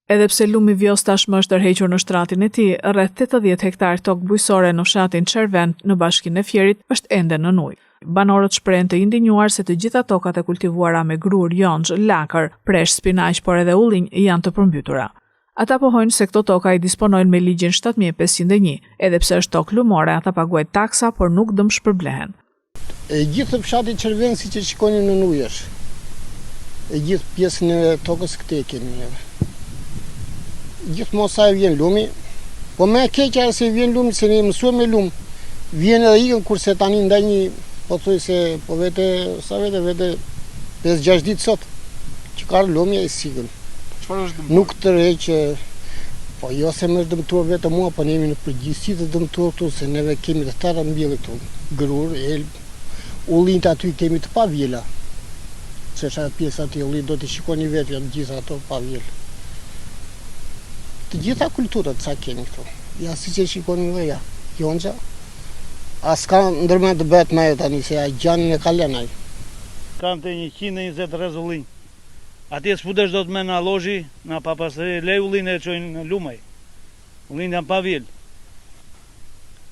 Edhe pse lumi Vjos tashmë është tërhequr në shtratin e tij, rreth 80 hektar tokë bujqësore në fshatin Çervend në bashkinë e Fierit është ende nën ujë. Banorët shprehen të indinjuar se të gjitha tokat e kultivuara me grur, jonxh, lakër, presh, spinaq, por edhe ullinj janë të përmbytura. Ata pohojnë se këto toka i disponojnë me ligjin 7501, edhe pse është tokë lumore, ata paguajnë taksa, por nuk dëmshpërblehen. E gjithë fshati Çervend siç e shikoni në ujë është. E gjithë pjesën e tokës këtë e kemi neve. Gjithë mosa e vjen lumi, po me keqja se vjen lumi, se ne mësuam me lum, vjen edhe ikën, kurse tani ndaj një, po thuj se, po vete, sa vete 5-6 ditë sot, që ka lumi e sigën. Çfarë është dëmtuar? Nuk tërheq, po jo se më është dëmtuar vetë mua, po ne jemi në përgjithësi të dëmtuar këtu, se neve kemi të tëra mbjellë këtu, grur, elb, ullinjt aty kemi të pa vjela, se shatë pjesë aty ullinjt do t'i shikoni vetë, janë gjitha ato pa vjela. Të gjitha kulturat sa kemi këtu. Ja si që shikoni dhe ja, jonxha. As ka ndërme të bet me e tani, se ja gjanin e kalenaj. Kam të 120 rrezullinj. Atje s'pudesh do të me në lozhi, në papastëri, lej ullin e qojnë në lumaj. Ullin janë pa vjell.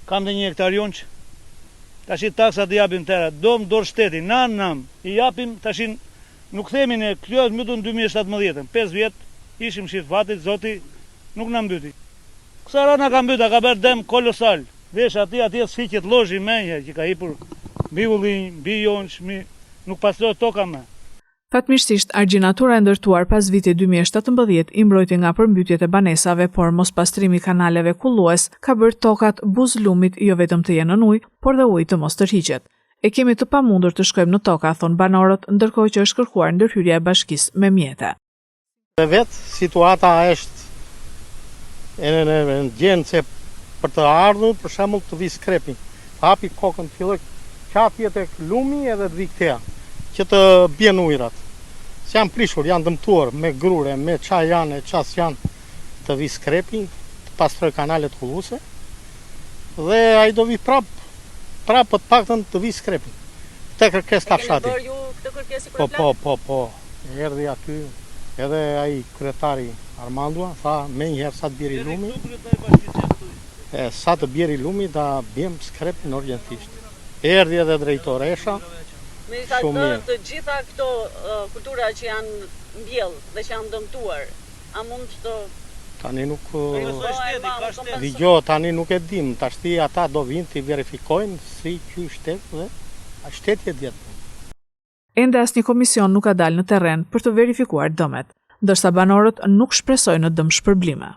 Kam të 1 hektar jonç. Tashi taksat i japim tëra, dom dorë shteti, nam, i japim, tashi nuk themi ne, kjo është mbytur në 2017, 5 vjet, ishim shit fatit, zoti, nuk na mbyti. Kësa rana ka mbyta, ka bërë dem kolosal. Vesh atje sfiqet lozhi menje, që ka hipur mbi ullin, mbi jonç, nuk pastrohet toka me. Fatmirësisht, argjinatura e ndërtuar pas vitit 2017 i mbrojti nga përmbytjet e banesave, por mos pastrimi i kanaleve kullues ka bërë tokat buz lumit jo vetëm të jenë në ujë, por dhe ujë të mos tërhiqet. E kemi të pamundur të shkojmë në toka, thon banorët, ndërkohë që është kërkuar ndërhyrja e bashkisë me mjete. Vetë situata është në gjenë se për të ardhur, për shembull të vi skrepi, hapi kokën, filloj qafje tek lumi edhe të vi këteja, që të bjen ujrat. Se janë prishur, janë dëmtuar me grure, me qa janë, qas janë, të vi skrepi, të pastroj kanalet kulluese, dhe ai do vi prap të paktën të vi skrepi. Te kërkes ka fshati. E keni bërë ju këtë kërkesë për plan? Po. Erdhi aty, edhe ai kryetari Armandua, tha me njëherë sa të bjeri lumi, sa të bjeri lumi da bjem skrepin urgentisht. Erdhi edhe drejtor Esha, shumë mirë. Të gjitha këto kultura që janë mbjell dhe që janë dëmtuar, a mund të... Tani nuk... Vigjo, tani nuk e dim, tashti ata do vinë të verifikojnë si që shtetë dhe a shtetje djetë. Ende asnjë komision nuk ka dalë në terren për të verifikuar dëmet, ndërsa banorët nuk shpresojnë në dëmshpërblime.